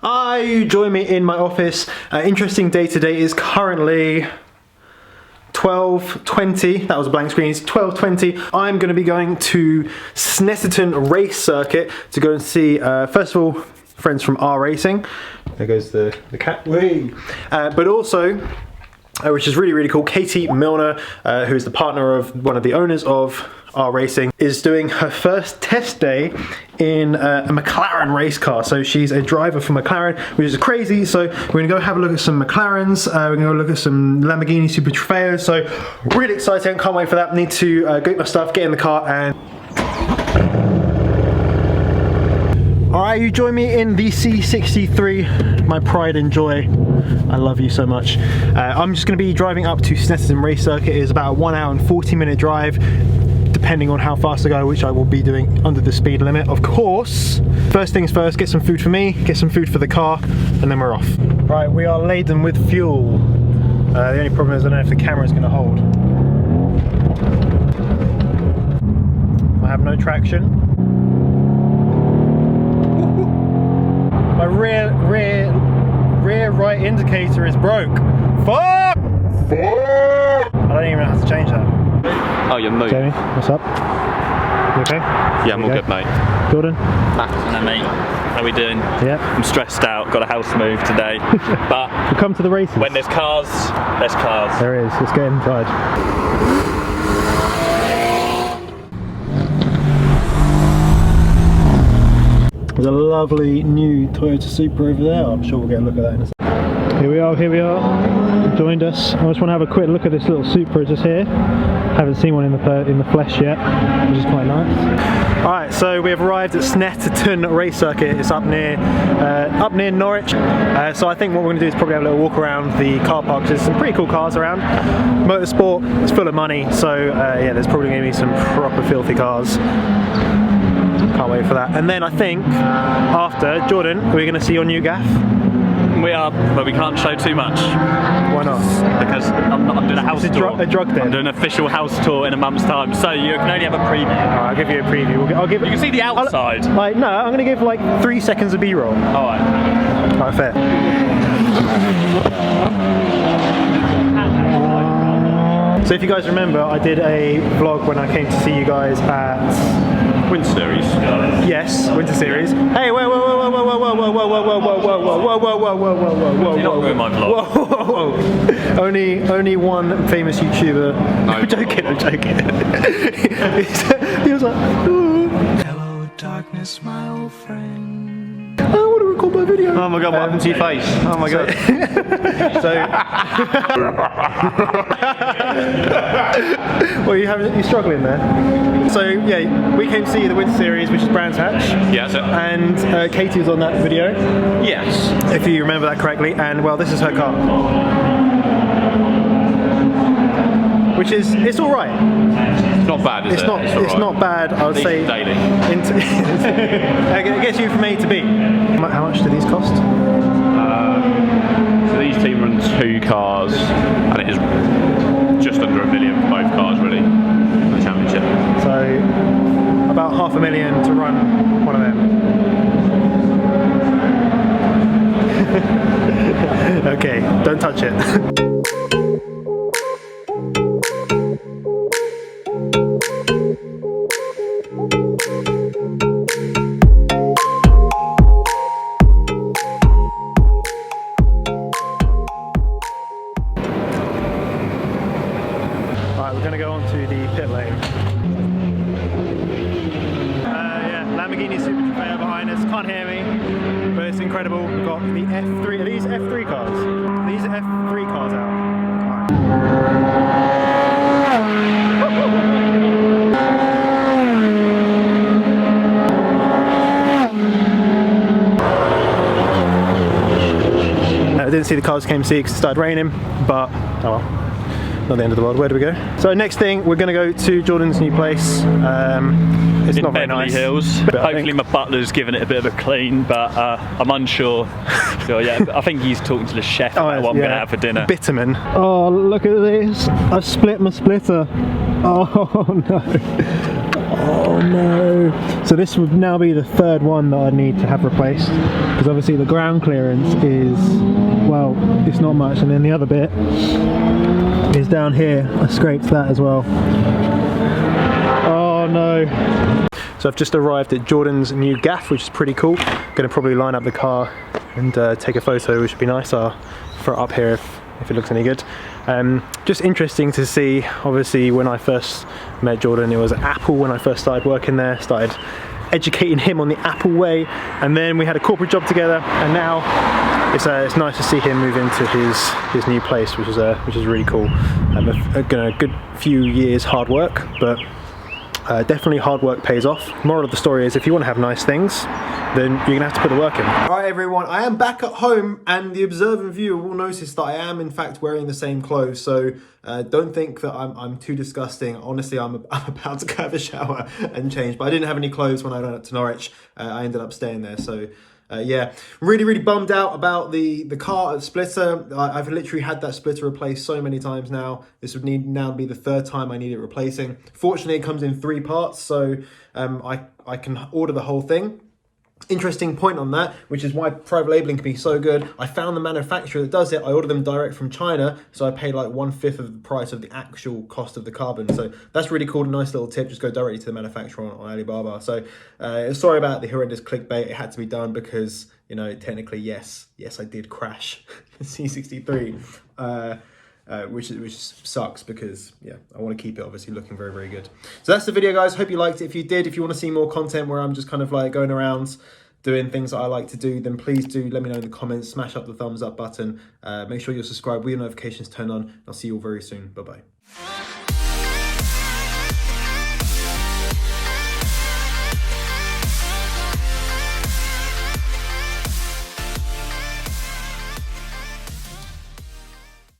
You join me in my office. Interesting day today. Is currently 12:20. That was a blank screen. It's 12:20. I'm going to be going to Snetterton Race Circuit to go and see, first of all, friends from R Racing. There goes the cat. Whee! But also, which is really cool, Katie Milner, who is the partner of one of the owners of R Racing, is doing her first test day in a McLaren race car. So she's a driver for McLaren, which is crazy. So we're gonna go have a look at some McLarens, we're gonna go look at some Lamborghini Super Trofeos. So really exciting, can't wait for that. Need to get my stuff, get in the car, and alright, you join me in the C63, my pride and joy. I love you so much. I'm just going to be driving up to Snetterton Race Circuit. It is about a 1 hour and 40-minute drive, depending on how fast I go, which I will be doing under the speed limit, of course. First things first, get some food for me, get some food for the car, and then we're off. Right, we are laden with fuel. The only problem is I don't know if the camera is going to hold. I have no traction. My rear right indicator is broke. Fuck! I don't even know how to change that. Oh, you're moving. Jamie, what's up? You okay? Yeah, I'm all good, mate. Jordan? Hello, mate. How are we doing? Yeah. I'm stressed out, got a house move today. But we'll come to the races. When there's cars, there's cars. There is, let's get inside. There's a lovely new Toyota Supra over there. I'm sure we'll get a look at that in a second. Here we are, joined us. I just want to have a quick look at this little Supra just here. Haven't seen one in the flesh yet, which is quite nice. Alright, so we have arrived at Snetterton Race Circuit. It's up near Norwich. So I think what we're going to do is probably have a little walk around the car park. There's some pretty cool cars around. Motorsport is full of money, so yeah, there's probably going to be some proper filthy cars. Can't wait for that. And then I think after, Jordan, we're going to see your new gaff. We are, but we can't show too much. Why not? Because I'm doing a house tour. A drug den. I'm doing an official house tour in a month's time, so you can only have a preview. Alright, I'll give you a preview. You can see the outside. No, I'm going to give like 3 seconds of B-roll. Alright. Alright, fair. So if you guys remember, I did a vlog when I came to see you guys at Winter Series. Yes, Winter Series. Hey, whoa, whoa, whoa, whoa, whoa, whoa, whoa, whoa, whoa, whoa, whoa, whoa, whoa, whoa, whoa, whoa, whoa, whoa, whoa, You're not doing my vlog. Whoa. Only one famous YouTuber. No. I'm joking. He was like, ooh. Hello, darkness, my old friend. I want to record my video. Oh my god, what happened to your face? Oh my god. Well, you're struggling there. So yeah, we came to see the Winter Series, which is Brands Hatch. Yes. And Katie was on that video. Yes. If you remember that correctly. And well, this is her car. Which is, it's all right. It's not bad, is it? It's not bad, I would say. Daily. It gets you from A to B. How much do these cost? So these team run 2 cars, and it is just under $1 million for both cars, really, for the championship. So about $500,000 to run one of them. Okay, don't touch it. We're going to go on to the pit lane. Yeah, Lamborghini Super Trofeo behind us. Can't hear me, but it's incredible. We've got the F3. Are these F3 cars? These are F3 cars out. I didn't see the cars came to see because it started raining, but oh well. Not the end of the world. Where do we go? So next thing, we're going to go to Jordan's new place. It's not very nice. Hills. Hopefully my butler's given it a bit of a clean, but I'm unsure. So yeah, I think he's talking to the chef about what I'm going to have for dinner. Bitumen. Oh, look at this. I've split my splitter. Oh no. Oh no. So this would now be the third one that I need to have replaced, because obviously the ground clearance is, well, it's not much, and then the other bit is down here. I scraped that as well. Oh no. So I've just arrived at Jordan's new gaff, which is pretty cool. I'm going to probably line up the car and take a photo, which would be nice. I'll throw it up here if it looks any good. Just interesting to see. Obviously when I first met Jordan, it was Apple when I first started working there, started educating him on the Apple way, and then we had a corporate job together, and now it's nice to see him move into his new place, which is really cool. A good few years hard work, but definitely hard work pays off. Moral of the story is, if you want to have nice things, then you're gonna have to put the work in. Alright everyone, I am back at home, and the observant viewer will notice that I am in fact wearing the same clothes, so don't think that I'm too disgusting. Honestly, I'm about to go have a shower and change, but I didn't have any clothes when I went up to Norwich. I ended up staying there, so yeah, really bummed out about the car splitter. I've literally had that splitter replaced so many times now. This would now be the third time I need it replacing. Fortunately, it comes in 3 parts, so I can order the whole thing. Interesting point on that, which is why private labeling can be so good. I found the manufacturer that does it. I ordered them direct from China, so I paid like 1/5 of the price of the actual cost of the carbon. So that's really cool. A nice little tip. Just go directly to the manufacturer on Alibaba. So sorry about the horrendous clickbait. It had to be done because, you know, technically, yes, I did crash the C63. Which sucks because, yeah, I want to keep it obviously looking very good. So that's the video, guys. Hope you liked it. If you did, if you want to see more content where I'm just kind of like going around doing things that I like to do, then please do let me know in the comments. Smash up the thumbs up button. Make sure you're subscribed with your notifications turned on. I'll see you all very soon. Bye-bye.